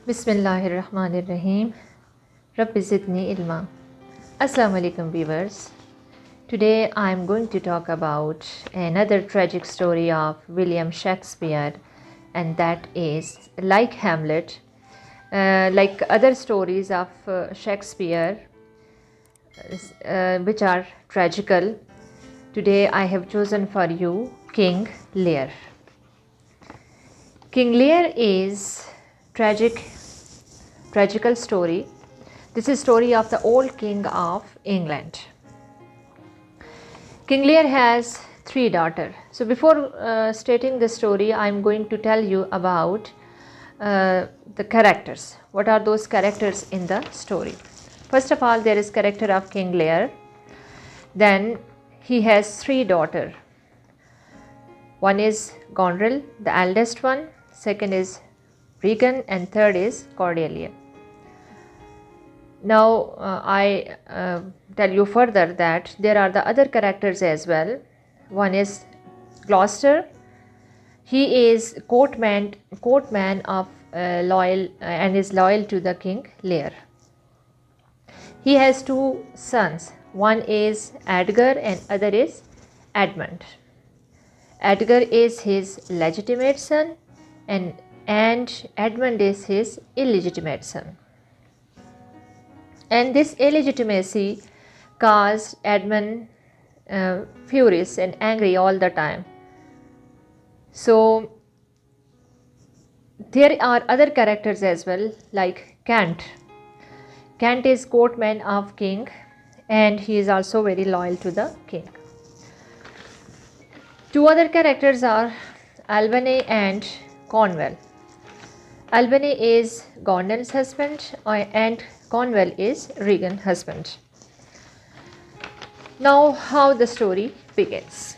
Bismillahirrahmanirrahim. Rabbi zidni ilma. Assalamu alaikum viewers. Today I am going to talk about another tragic story of William Shakespeare, and that is like Hamlet, like other stories of Shakespeare, which are tragical. Today I have chosen for you King Lear. King Lear is tragical story. This is story of the old king of England. King Lear has 3 daughters. So before stating the story, I am going to tell you about the characters. What are those characters in the story? First of all, there is character of King Lear. Then he has 3 daughters. One is Goneril, the eldest one. Second is Regan, and third is Cordelia. Now I tell you further that there are the other characters as well. One is Gloucester. He is courtman of loyal and is loyal to the King Lear. He has 2 sons. One is Edgar and other is Edmund. Edgar is his legitimate son and Edmund is his illegitimate son. And this illegitimacy caused Edmund furious and angry all the time. So there are other characters as well, like Kent. Kent is courtman of king and he is also very loyal to the king. 2 other characters are Albany and Cornwall. Albany is Goneril's husband and Cornwall is Regan's husband. Now how the story begins.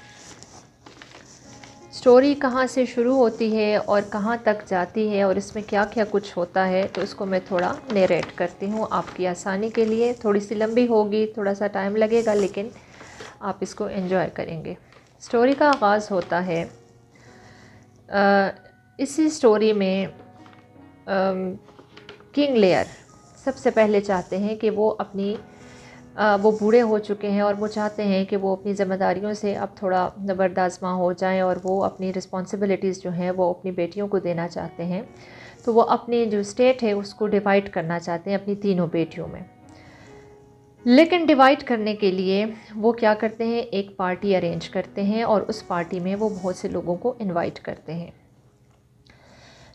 Story कहाँ से शुरू होती है और कहाँ तक जाती है और इसमें क्या क्या कुछ होता है, तो इसको मैं थोड़ा नरेट करती हूँ आपकी आसानी के लिए. थोड़ी सी लंबी होगी, थोड़ा सा टाइम लगेगा, लेकिन आप इसको एंजॉय करेंगे. स्टोरी का आगाज़ होता है इसी स्टोरी में किंग लेयर सबसे पहले चाहते हैं कि वो बूढ़े हो चुके हैं और वो चाहते हैं कि वो अपनी ज़िम्मेदारियों से अब थोड़ा बर्दाश्त हो जाएं और वो अपनी रिस्पॉन्सिबिलिटीज़ जो हैं वो अपनी बेटियों को देना चाहते हैं. तो वो अपनी जो स्टेट है उसको डिवाइड करना चाहते हैं अपनी तीनों बेटियों में. लेकिन डिवाइड करने के लिए वो क्या करते हैं, एक पार्टी अरेंज करते हैं और उस पार्टी में वो बहुत से लोगों को इनवाइट करते हैं.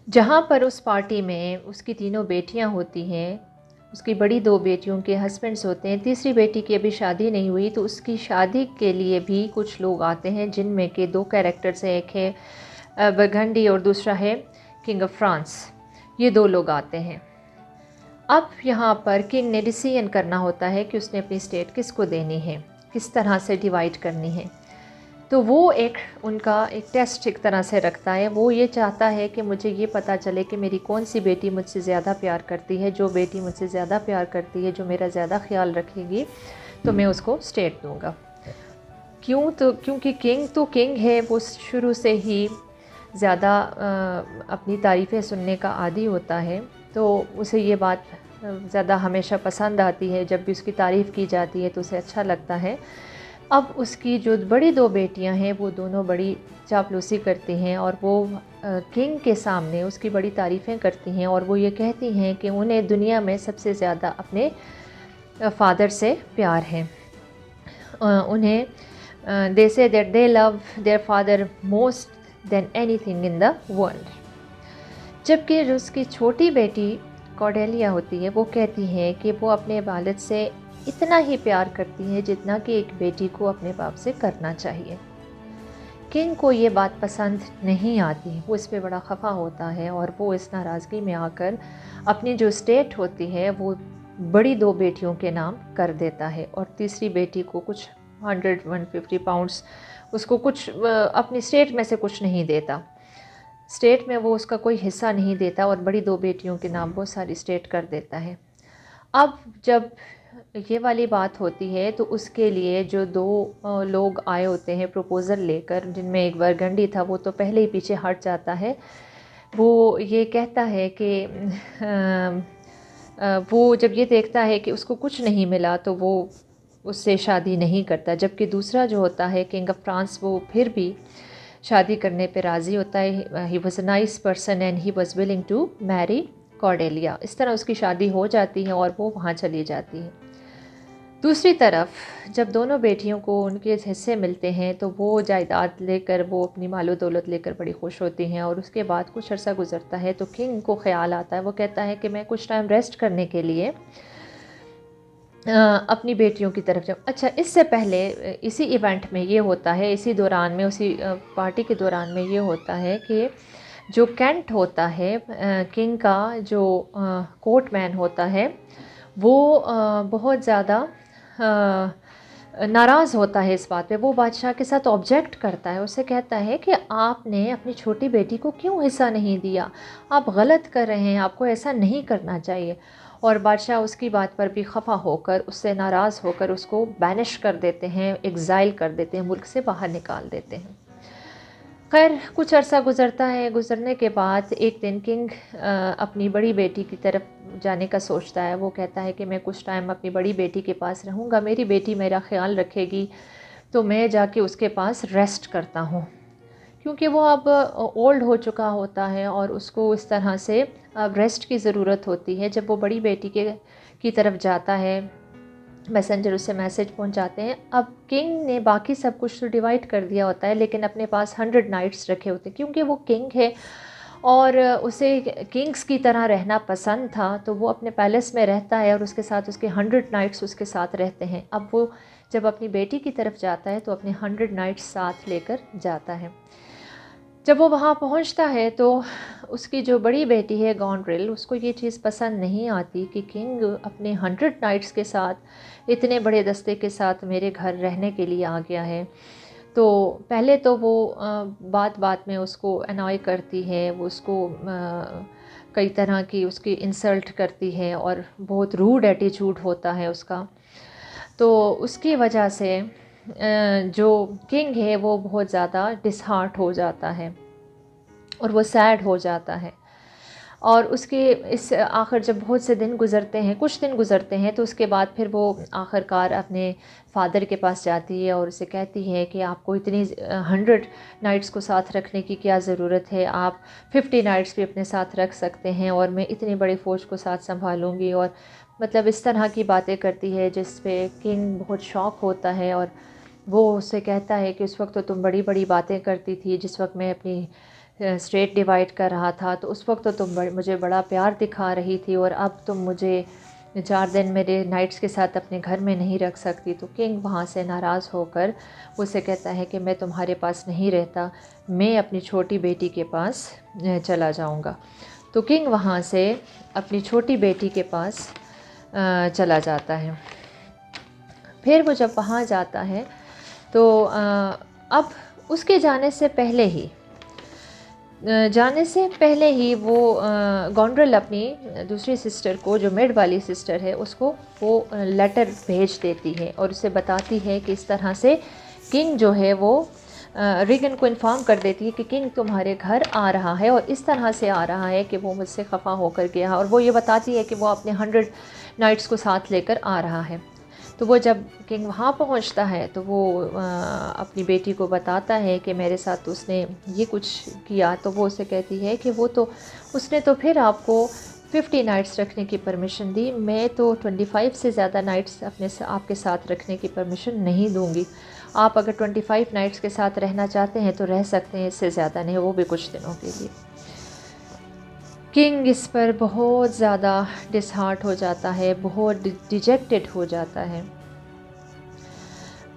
जहाँ पर उस पार्टी में उसकी तीनों बेटियाँ होती हैं, उसकी बड़ी 2 बेटियों के हस्बैंड्स होते हैं, तीसरी बेटी की अभी शादी नहीं हुई, तो उसकी शादी के लिए भी कुछ लोग आते हैं, जिनमें के 2 कैरेक्टर्स हैं. एक है बरगंडी और दूसरा है किंग ऑफ फ्रांस. ये 2 लोग आते हैं. अब यहाँ पर किंग ने डिसीजन करना होता है कि उसने अपनी स्टेट किसको देनी है, किस तरह से डिवाइड करनी है. तो वो उनका एक टेस्ट एक तरह से रखता है. वो ये चाहता है कि मुझे ये पता चले कि मेरी कौन सी बेटी मुझसे ज़्यादा प्यार करती है. जो बेटी मुझसे ज़्यादा प्यार करती है, जो मेरा ज़्यादा ख्याल रखेगी, तो मैं उसको स्टेट दूंगा. क्योंकि किंग तो किंग है, वो शुरू से ही ज़्यादा अपनी तारीफ़ें सुनने का आदी होता है. तो उसे ये बात ज़्यादा हमेशा पसंद आती है. जब भी उसकी तारीफ़ की जाती है तो उसे अच्छा लगता है. अब उसकी जो बड़ी 2 बेटियां हैं वो दोनों बड़ी चापलूसी करती हैं और वो किंग के सामने उसकी बड़ी तारीफ़ें करती हैं और वो ये कहती हैं कि उन्हें दुनिया में सबसे ज़्यादा अपने फादर से प्यार है. उन्हें they say that they love their father most than anything in the world. जबकि जो उसकी छोटी बेटी कॉर्डेलिया होती है, वो कहती है कि वो अपने वालिद से इतना ही प्यार करती है जितना कि एक बेटी को अपने बाप से करना चाहिए. किंग को ये बात पसंद नहीं आती. वो इस पर बड़ा खफा होता है और वो इस नाराज़गी में आकर अपनी जो स्टेट होती है वो बड़ी 2 बेटियों के नाम कर देता है और तीसरी बेटी को कुछ 150 पाउंड्स उसको कुछ अपनी स्टेट में से कुछ नहीं देता. स्टेट में वो उसका कोई हिस्सा नहीं देता और बड़ी 2 बेटियों के नाम वो सारी स्टेट कर देता है. अब जब ये वाली बात होती है तो उसके लिए जो 2 लोग आए होते हैं प्रपोज़ल लेकर, जिनमें एक बरगंडी था, वो तो पहले ही पीछे हट जाता है वो ये कहता है कि वो जब ये देखता है कि उसको कुछ नहीं मिला तो वो उससे शादी नहीं करता, जबकि दूसरा जो होता है किंग ऑफ फ्रांस वो फिर भी शादी करने पे राज़ी होता है। He was a nice person and he was willing to marry Cordelia. इस तरह उसकी शादी हो जाती है और वो वहाँ चली जाती है। दूसरी तरफ जब दोनों बेटियों को उनके हिस्से मिलते हैं तो वो जायदाद लेकर, वो अपनी मालो दौलत लेकर बड़ी खुश होती हैं। और उसके बाद कुछ अर्सा गुजरता है तो किंग को ख्याल आता है, वो कहता है कि मैं कुछ टाइम रेस्ट करने के लिए अपनी बेटियों की तरफ जाऊँ। अच्छा, इससे पहले इसी इवेंट में ये होता है, इसी दौरान में, उसी पार्टी के दौरान में ये होता है कि जो कैंट होता है किंग का जो कोर्ट मैन होता है वो बहुत ज़्यादा नाराज़ होता है इस बात पे। वो बादशाह के साथ ऑब्जेक्ट करता है, उससे कहता है कि आपने अपनी छोटी बेटी को क्यों हिस्सा नहीं दिया, आप गलत कर रहे हैं, आपको ऐसा नहीं करना चाहिए। और बादशाह उसकी बात पर भी खफा होकर, उससे नाराज़ होकर उसको बैनिश कर देते हैं, एग्ज़ाइल कर देते हैं, मुल्क से बाहर निकाल देते हैं। खैर कुछ अरसा गुज़रता है, गुज़रने के बाद एक दिन किंग अपनी बड़ी बेटी की तरफ जाने का सोचता है। वो कहता है कि मैं कुछ टाइम अपनी बड़ी बेटी के पास रहूँगा, मेरी बेटी मेरा ख्याल रखेगी, तो मैं जाके उसके पास रेस्ट करता हूँ। क्योंकि वो अब ओल्ड हो चुका होता है और उसको इस तरह से अब रेस्ट की ज़रूरत होती है। जब वो बड़ी बेटी की तरफ जाता है, मैसेंजर उससे मैसेज पहुंचाते हैं। अब किंग ने बाकी सब कुछ तो डिवाइड कर दिया होता है, लेकिन अपने पास 100 नाइट्स रखे होते हैं, क्योंकि वो किंग है और उसे किंग्स की तरह रहना पसंद था। तो वो अपने पैलेस में रहता है और उसके साथ उसके 100 नाइट्स उसके साथ रहते हैं। अब वो जब अपनी बेटी की तरफ जाता है तो अपने 100 नाइट्स साथ लेकर जाता है। जब वो वहाँ पहुँचता है तो उसकी जो बड़ी बेटी है गॉन्ड्रिल, उसको ये चीज़ पसंद नहीं आती कि किंग अपने 100 नाइट्स के साथ, इतने बड़े दस्ते के साथ मेरे घर रहने के लिए आ गया है। तो पहले तो वो बात बात में उसको अनॉय करती है, वो उसको कई तरह की उसकी इंसल्ट करती है और बहुत रूड एटीट्यूड होता है उसका। तो उसकी वजह से जो किंग है वो बहुत ज़्यादा डिसहार्ट हो जाता है और वो सैड हो जाता है। और उसके इस आखिर जब बहुत से दिन गुज़रते हैं, कुछ दिन गुज़रते हैं, तो उसके बाद फिर वो आखिरकार अपने फादर के पास जाती है और उसे कहती है कि आपको इतनी 100 नाइट्स को साथ रखने की क्या ज़रूरत है, आप 50 नाइट्स भी अपने साथ रख सकते हैं और मैं इतनी बड़ी फ़ौज को साथ संभालूंगी। और मतलब इस तरह की बातें करती है जिस पे किंग बहुत शॉक होता है और वो उससे कहता है कि उस वक्त तो तुम बड़ी बड़ी बातें करती थी, जिस वक्त मैं अपनी स्टेट डिवाइड कर रहा था तो उस वक्त तो तुम मुझे बड़ा प्यार दिखा रही थी, और अब तुम मुझे 4 दिन मेरे नाइट्स के साथ अपने घर में नहीं रख सकती। तो किंग वहाँ से नाराज़ होकर उसे कहता है कि मैं तुम्हारे पास नहीं रहता, मैं अपनी छोटी बेटी के पास चला जाऊँगा। तो किंग वहाँ से अपनी छोटी बेटी के पास चला जाता है। फिर वो जब वहाँ जाता है तो अब उसके जाने से पहले ही वो गॉन्ड्रिल अपनी दूसरी सिस्टर को, जो मेड वाली सिस्टर है, उसको वो लेटर भेज देती है और उसे बताती है कि इस तरह से किंग जो है वो रीगन को इन्फॉर्म कर देती है कि किंग तुम्हारे घर आ रहा है और इस तरह से आ रहा है कि वो मुझसे खफा होकर गया। और वो ये बताती है कि वो अपने 100 नाइट्स को साथ लेकर आ रहा है। तो वो जब किंग वहाँ पहुँचता है तो वो अपनी बेटी को बताता है कि मेरे साथ उसने ये कुछ किया। तो वो उसे कहती है कि उसने तो फिर आपको 50 नाइट्स रखने की परमिशन दी, मैं तो 25 से ज़्यादा नाइट्स आपके साथ रखने की परमिशन नहीं दूंगी। आप अगर 25 नाइट्स के साथ रहना चाहते हैं तो रह सकते हैं, इससे ज़्यादा नहीं, वो भी कुछ दिनों के लिए। किंग इस पर बहुत ज़्यादा डिसहार्ट हो जाता है, बहुत डिजेक्टेड हो जाता है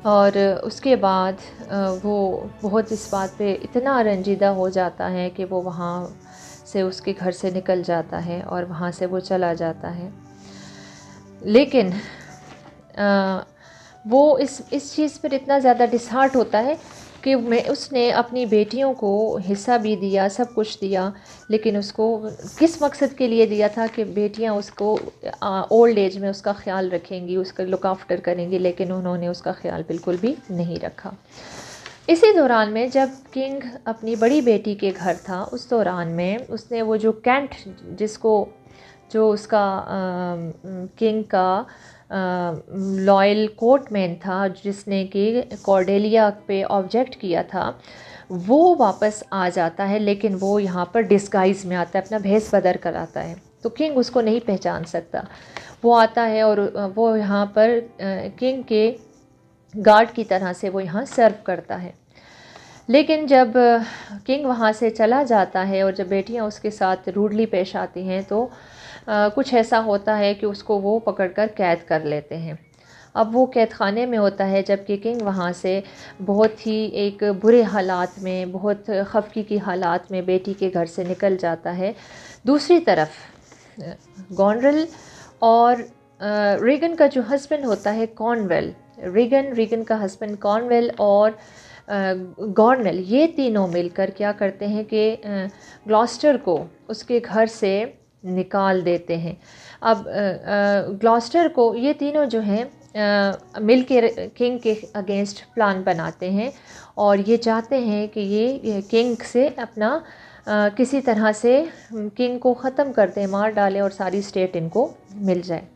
और उसके बाद वो बहुत इस बात पे इतना रंजीदा हो जाता है कि वो वहाँ से उसके घर से निकल जाता है और वहाँ से वो चला जाता है। लेकिन वो इस चीज़ पर इतना ज़्यादा डिसहार्ट होता है कि उसने अपनी बेटियों को हिस्सा भी दिया, सब कुछ दिया, लेकिन उसको किस मकसद के लिए दिया था कि बेटियां उसको ओल्ड एज में उसका ख्याल रखेंगी, उसका लुक आफ्टर करेंगी, लेकिन उन्होंने उसका ख्याल बिल्कुल भी नहीं रखा। इसी दौरान में जब किंग अपनी बड़ी बेटी के घर था, उस दौरान में उसने वो जो कैंट, जिसको जो उसका किंग का लॉयल कोर्टमैन था, जिसने कि कॉर्डेलिया पे ऑब्जेक्ट किया था, वो वापस आ जाता है। लेकिन वो यहाँ पर डिस्गाइज में आता है, अपना भेस बदल कर आता है, तो किंग उसको नहीं पहचान सकता। वो आता है और वो यहाँ पर किंग के गार्ड की तरह से वो यहाँ सर्व करता है। लेकिन जब किंग वहाँ से चला जाता है और जब बेटियाँ उसके साथ रूडली पेश आती हैं, तो कुछ ऐसा होता है कि उसको वो पकड़कर कैद कर लेते हैं। अब वो कैद खाने में होता है, जबकि किंग वहाँ से बहुत ही एक बुरे हालात में, बहुत खफकी की हालात में बेटी के घर से निकल जाता है। दूसरी तरफ गॉनरेल और रीगन का जो हस्बैंड होता है कॉर्नवेल, रीगन का हस्बैंड कॉर्नवेल और गॉर्नल, ये तीनों मिलकर क्या करते हैं कि ग्लॉस्टर को उसके घर से निकाल देते हैं। अब ग्लॉस्टर को ये तीनों जो हैं मिल के किंग के अगेंस्ट प्लान बनाते हैं और ये चाहते हैं कि ये किंग से अपना किसी तरह से किंग को ख़त्म कर दें, मार डालें और सारी स्टेट इनको मिल जाए।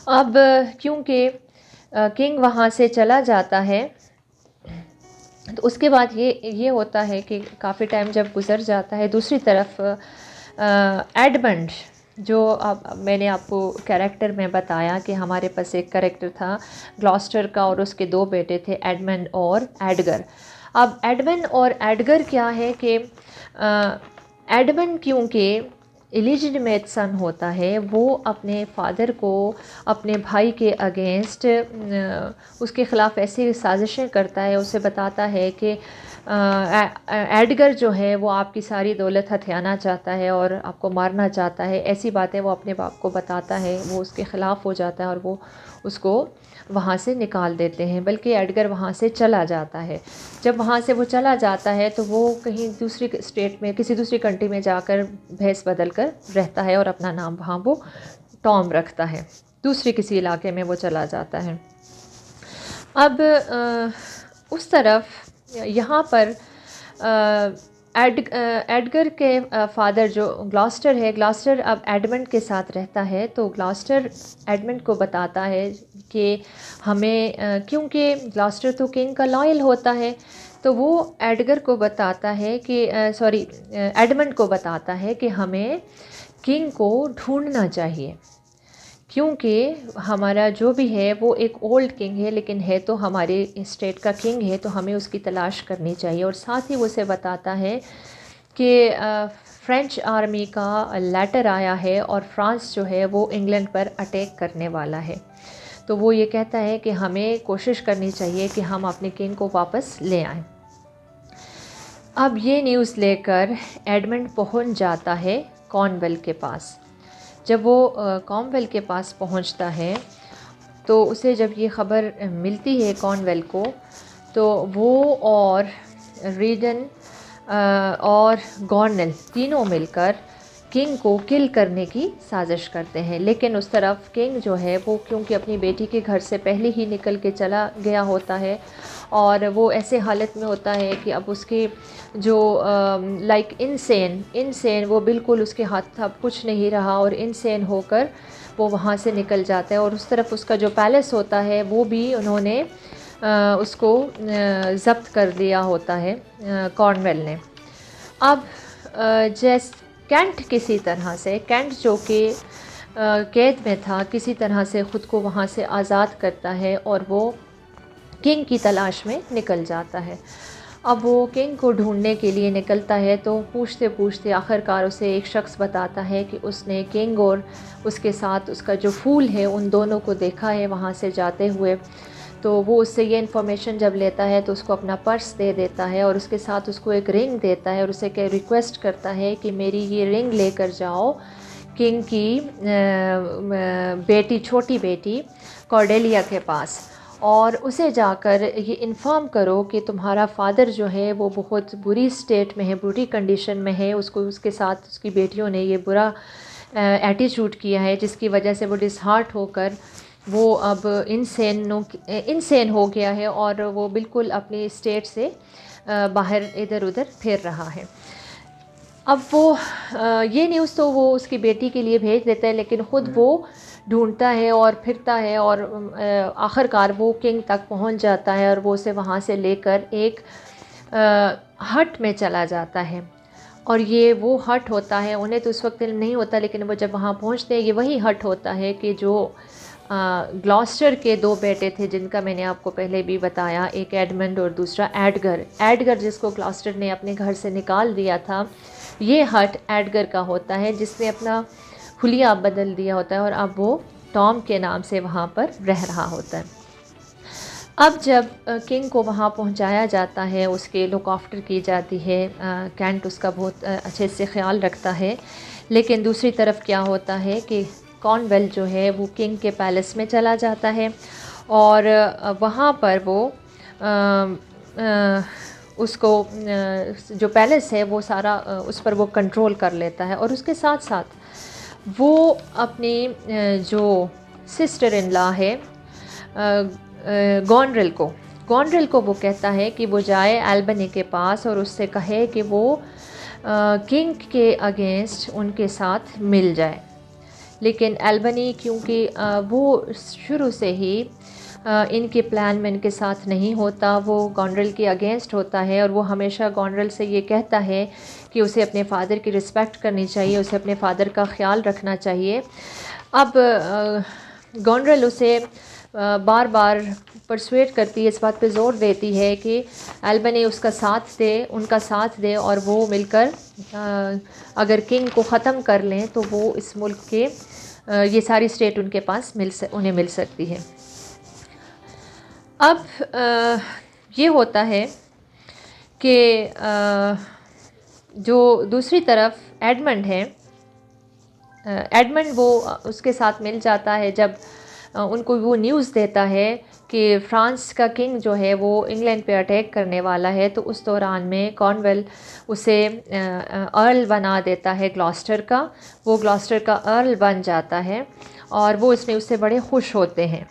अब क्योंकि किंग वहाँ से चला जाता है, तो उसके बाद ये होता है कि काफ़ी टाइम जब गुज़र जाता है, दूसरी तरफ एडमंड, जो अब मैंने आपको कैरेक्टर में बताया कि हमारे पास एक कैरेक्टर था ग्लॉस्टर का और उसके दो बेटे थे, एडमंड और एडगर। अब एडमंड और एडगर क्या है कि एडमंड क्योंकि इलिजिटिमेट सन होता है, वो अपने फादर को अपने भाई के अगेंस्ट उसके ख़िलाफ़ ऐसी साजिशें करता है, उसे बताता है कि एडगर जो है वो आपकी सारी दौलत हथियाना चाहता है और आपको मारना चाहता है। ऐसी बातें वो अपने बाप को बताता है, वो उसके ख़िलाफ़ हो जाता है और वो उसको वहाँ से निकाल देते हैं, बल्कि एडगर वहाँ से चला जाता है। जब वहाँ से वो चला जाता है तो वो कहीं दूसरी स्टेट में, किसी दूसरी कंट्री में जाकर भेस बदल कर रहता है और अपना नाम वहाँ वो टॉम रखता है, दूसरे किसी इलाके में वो चला जाता है। अब उस तरफ यहाँ पर एडगर के फादर जो ग्लॉस्टर है, ग्लॉस्टर अब एडमंड के साथ रहता है, तो ग्लॉस्टर एडमंड को बताता है कि हमें क्योंकि ग्लॉस्टर तो किंग का लॉयल होता है, तो वो एडगर को बताता है कि एडमंड को बताता है कि हमें किंग को ढूंढना चाहिए, क्योंकि हमारा जो भी है वो एक ओल्ड किंग है, लेकिन है तो हमारे स्टेट का किंग है, तो हमें उसकी तलाश करनी चाहिए। और साथ ही वो उसे बताता है कि फ्रेंच आर्मी का लेटर आया है और फ्रांस जो है वो इंग्लैंड पर अटैक करने वाला है, तो वो ये कहता है कि हमें कोशिश करनी चाहिए कि हम अपने किंग को वापस ले आएं। अब ये न्यूज़ लेकर एडमंड पहुंच जाता है कॉर्नवेल के पास। जब वो कॉर्नवेल के पास पहुंचता है, तो उसे जब ये ख़बर मिलती है कॉर्नवेल को, तो वो और रीगन और गॉर्नल तीनों मिलकर किंग को किल करने की साजिश करते हैं। लेकिन उस तरफ किंग जो है वो क्योंकि अपनी बेटी के घर से पहले ही निकल के चला गया होता है और वो ऐसे हालत में होता है कि अब उसके जो लाइक इनसेन वो बिल्कुल उसके हाथ अब कुछ नहीं रहा और इनसेन होकर वो वहाँ से निकल जाता है। और उस तरफ उसका जो पैलेस होता है वो भी उन्होंने उसको ज़ब्त कर दिया होता है कॉर्नवेल ने। अब जैसे कैंट जो कि कैद में था, किसी तरह से ख़ुद को वहाँ से आज़ाद करता है और वो किंग की तलाश में निकल जाता है। अब वो किंग को ढूंढने के लिए निकलता है, तो पूछते पूछते आखिरकार उसे एक शख्स बताता है कि उसने किंग और उसके साथ उसका जो फूल है उन दोनों को देखा है वहाँ से जाते हुए। तो वो उससे ये इन्फॉर्मेशन जब लेता है तो उसको अपना पर्स दे देता है और उसके साथ उसको एक रिंग देता है और उसे क्या रिक्वेस्ट करता है कि मेरी ये रिंग लेकर जाओ किंग की बेटी, छोटी बेटी कॉर्डेलिया के पास, और उसे जाकर ये इन्फॉर्म करो कि तुम्हारा फ़ादर जो है वो बहुत बुरी स्टेट में है, बुरी कंडीशन में है, उसको उसके साथ उसकी बेटियों ने ये बुरा एटीट्यूड किया है जिसकी वजह से वो डिसहार्ट होकर वो अब इनसेन हो गया है और वो बिल्कुल अपनी स्टेट से बाहर इधर उधर फिर रहा है। अब वो ये न्यूज़ तो वो उसकी बेटी के लिए भेज देता है, लेकिन ख़ुद वो ढूंढता है और फिरता है और आखिरकार वो किंग तक पहुंच जाता है और वो उसे वहाँ से लेकर एक हट में चला जाता है। और ये वो हट होता है, उन्हें तो उस वक्त इल्म नहीं होता, लेकिन वो जब वहाँ पहुँचते हैं ये वही हट होता है कि जो ग्लॉस्टर के दो बेटे थे जिनका मैंने आपको पहले भी बताया, एक एडमंड और दूसरा एडगर जिसको ग्लॉस्टर ने अपने घर से निकाल दिया था, ये हट एडगर का होता है जिसने अपना हुलिया बदल दिया होता है और अब वो टॉम के नाम से वहाँ पर रह रहा होता है। अब जब किंग को वहाँ पहुँचाया जाता है, उसके लुक आफ्टर की जाती है, कैंट उसका बहुत अच्छे से ख्याल रखता है, लेकिन दूसरी तरफ क्या होता है कि कॉर्नवेल जो है वो किंग के पैलेस में चला जाता है और वहाँ पर वो उसको जो पैलेस है वो सारा उस पर वो कंट्रोल कर लेता है और उसके साथ साथ वो अपनी जो सिस्टर इन लॉ है गॉनरेल को वो कहता है कि वो जाए एल्बनी के पास और उससे कहे कि वो किंग के अगेंस्ट उनके साथ मिल जाए। लेकिन एल्बनी क्योंकि वो शुरू से ही इनके प्लान में इनके साथ नहीं होता, वो गॉनरेल के अगेंस्ट होता है और वो हमेशा गॉनरेल से ये कहता है कि उसे अपने फ़ादर की रिस्पेक्ट करनी चाहिए, उसे अपने फ़ादर का ख्याल रखना चाहिए। अब गॉनरेल उसे बार बार परसुएट करती है, इस बात पे ज़ोर देती है कि एल्बनी उनका साथ दे और वो मिलकर अगर किंग को ख़त्म कर लें तो वो इस मुल्क के ये सारी स्टेट उनके पास उन्हें मिल सकती है। अब ये होता है कि जो दूसरी तरफ एडमंड है, एडमंड वो उसके साथ मिल जाता है जब उनको वो न्यूज़ देता है कि फ्रांस का किंग जो है वो इंग्लैंड पे अटैक करने वाला है। तो उस दौरान में कॉर्नवेल उसे अर्ल बना देता है ग्लॉस्टर का, वो ग्लॉस्टर का अर्ल बन जाता है और वो इसमें उससे बड़े खुश होते हैं।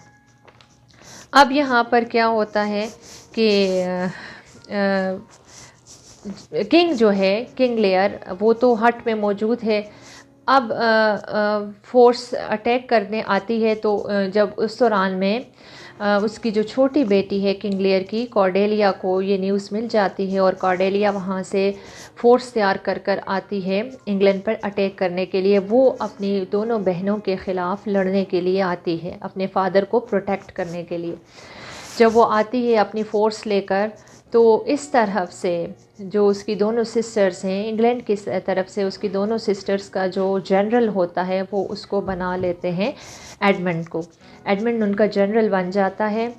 अब यहाँ पर क्या होता है कि किंग जो है, किंग लेयर, वो तो हट में मौजूद है। अब फोर्स अटैक करने आती है तो जब उस दौरान में उसकी जो छोटी बेटी है किंग लेयर की, कॉर्डेलिया को ये न्यूज़ मिल जाती है और कॉर्डेलिया वहाँ से फ़ोर्स तैयार कर आती है इंग्लैंड पर अटैक करने के लिए। वो अपनी दोनों बहनों के ख़िलाफ़ लड़ने के लिए आती है, अपने फ़ादर को प्रोटेक्ट करने के लिए। जब वो आती है अपनी फ़ोर्स लेकर, तो इस तरफ से जो उसकी दोनों सिस्टर्स हैं, इंग्लैंड की तरफ से उसकी दोनों सिस्टर्स का जो जनरल होता है वो उसको बना लेते हैं एडमंड को। एडमंड उनका जनरल बन जाता है।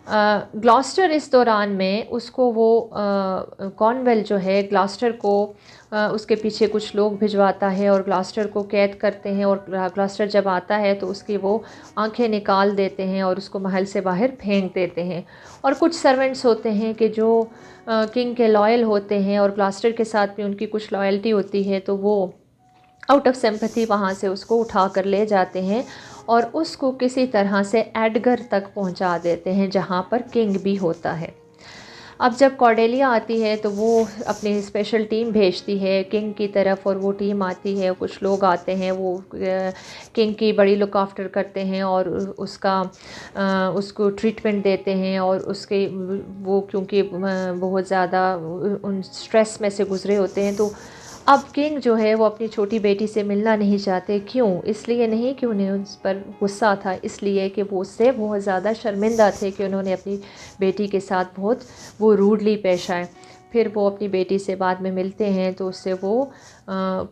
ग्लॉस्टर इस दौरान में उसको वो कॉर्नवेल जो है ग्लॉस्टर को उसके पीछे कुछ लोग भिजवाता है और ग्लॉस्टर को कैद करते हैं और ग्लॉस्टर जब आता है तो उसकी वो आंखें निकाल देते हैं और उसको महल से बाहर फेंक देते हैं। और कुछ सर्वेंट्स होते हैं कि जो किंग के लॉयल होते हैं और ग्लॉस्टर के साथ भी उनकी कुछ लॉयल्टी होती है, तो वो आउट ऑफ सिंपैथी वहाँ से उसको उठा कर ले जाते हैं और उसको किसी तरह से एडगर तक पहुँचा देते हैं जहाँ पर किंग भी होता है। अब जब कॉर्डेलिया आती है तो वो अपनी स्पेशल टीम भेजती है किंग की तरफ और वो टीम आती है, कुछ लोग आते हैं, वो किंग की बड़ी लुक आफ्टर करते हैं और उसको ट्रीटमेंट देते हैं और उसके वो क्योंकि बहुत ज़्यादा उन स्ट्रेस में से गुजरे होते हैं, तो अब किंग जो है वो अपनी छोटी बेटी से मिलना नहीं चाहते। क्यों? इसलिए नहीं कि उन्हें उस पर गुस्सा था, इसलिए कि वो उससे बहुत ज़्यादा शर्मिंदा थे कि उन्होंने अपनी बेटी के साथ बहुत वो रूडली पेश आए। फिर वो अपनी बेटी से बाद में मिलते हैं तो उससे वो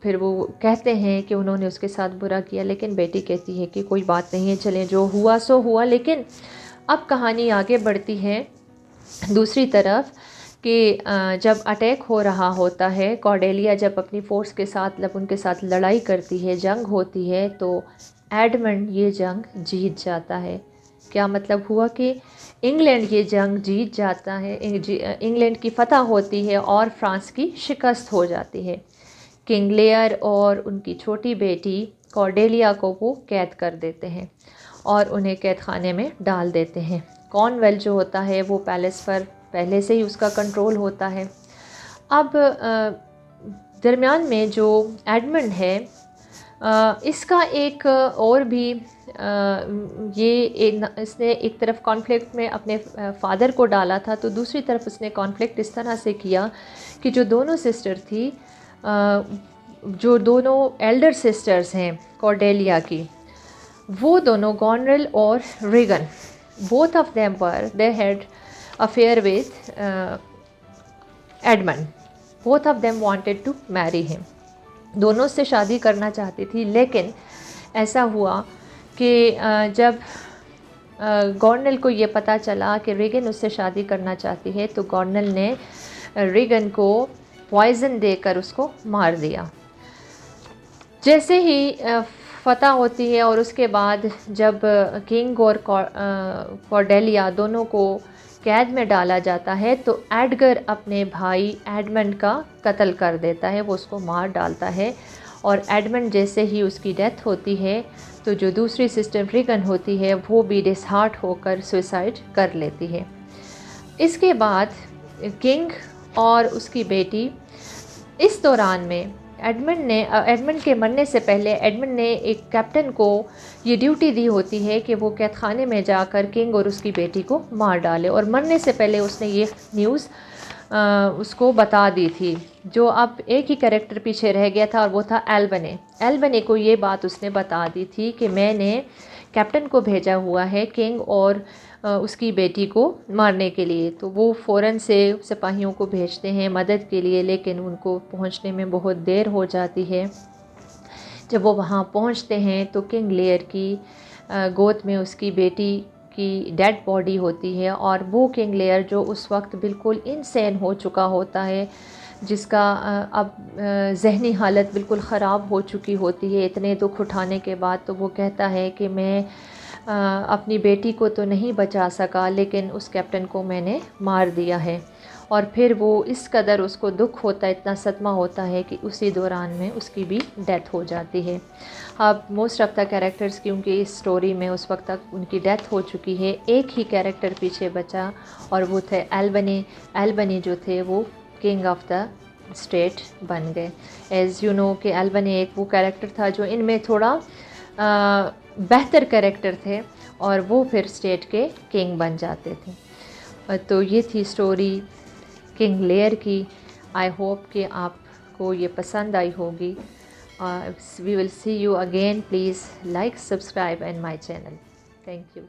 फिर वो कहते हैं कि उन्होंने उसके साथ बुरा किया, लेकिन बेटी कहती है कि कोई बात नहीं है, चलें जो हुआ सो हुआ। लेकिन अब कहानी आगे बढ़ती है दूसरी तरफ कि जब अटैक हो रहा होता है, कॉर्डेलिया जब अपनी फ़ोर्स के साथ जब उनके साथ लड़ाई करती है, जंग होती है, तो एडमंड ये जंग जीत जाता है। क्या मतलब हुआ कि इंग्लैंड ये जंग जीत जाता है, इंग्लैंड की फ़तह होती है और फ्रांस की शिकस्त हो जाती है। किंग लेयर और उनकी छोटी बेटी कॉर्डेलिया को वो कैद कर देते हैं और उन्हें कैद खाने में डाल देते हैं। कॉर्नवेल जो होता है वो पैलेस पर पहले से ही उसका कंट्रोल होता है। अब दरमियान में जो एडमंड है, इसका एक और भी इसने एक तरफ कॉन्फ्लिक्ट में अपने फादर को डाला था, तो दूसरी तरफ उसने कॉन्फ्लिक्ट इस तरह से किया कि जो दोनों सिस्टर थी, जो दोनों एल्डर सिस्टर्स हैं कॉर्डेलिया की, वो दोनों गॉनरेल और Regan, both of them were they had affair with Edmund. Both of them wanted to marry him. दोनों से शादी करना चाहती थी, लेकिन ऐसा हुआ कि जब गॉर्नल को ये पता चला कि रीगन उससे शादी करना चाहती है, तो गॉर्नल ने रीगन को पॉइज़न देकर उसको मार दिया। जैसे ही फतह होती है और उसके बाद जब किंग और कॉर्डेलिया दोनों को कैद में डाला जाता है, तो एडगर अपने भाई एडमंड का कत्ल कर देता है, वो उसको मार डालता है। और एडमंड जैसे ही उसकी डेथ होती है, तो जो दूसरी सिस्टर रीगन होती है वो भी डिसहार्ट होकर सुसाइड कर लेती है। इसके बाद किंग और उसकी बेटी, इस दौरान में एडमंड के मरने से पहले एडमंड ने एक कैप्टन को ये ड्यूटी दी होती है कि वो कैद खाने में जाकर किंग और उसकी बेटी को मार डाले, और मरने से पहले उसने ये न्यूज़ उसको बता दी थी। जो अब एक ही कैरेक्टर पीछे रह गया था और वो था एल्बने को ये बात उसने बता दी थी कि मैंने कैप्टन को भेजा हुआ है किंग और उसकी बेटी को मारने के लिए। तो वो फ़ौरन से सिपाहियों को भेजते हैं मदद के लिए, लेकिन उनको पहुंचने में बहुत देर हो जाती है। जब वो वहां पहुंचते हैं तो किंग लेयर की गोद में उसकी बेटी की डेड बॉडी होती है, और वो किंग लेयर जो उस वक्त बिल्कुल इनसेन हो चुका होता है, जिसका अब जहनी हालत बिल्कुल ख़राब हो चुकी होती है इतने दुख उठाने के बाद, तो वो कहता है कि मैं अपनी बेटी को तो नहीं बचा सका, लेकिन उस कैप्टन को मैंने मार दिया है। और फिर वो इस कदर उसको दुख होता है, इतना सदमा होता है कि उसी दौरान में उसकी भी डेथ हो जाती है। अब मोस्ट ऑफ द कैरेक्टर्स क्योंकि इस स्टोरी में उस वक्त तक उनकी डेथ हो चुकी है, एक ही कैरेक्टर पीछे बचा और वो थे एल्बनी जो थे वो किंग ऑफ द स्टेट बन गए। एज़ यू नो कि एल्बनी एक वो कैरेक्टर था जो इनमें थोड़ा बेहतर कैरेक्टर थे, और वो फिर स्टेट के किंग बन जाते थे। तो ये थी स्टोरी किंग लेयर की। आई होप कि आपको ये पसंद आई होगी। We will see you again. Please like, subscribe and my channel. Thank you.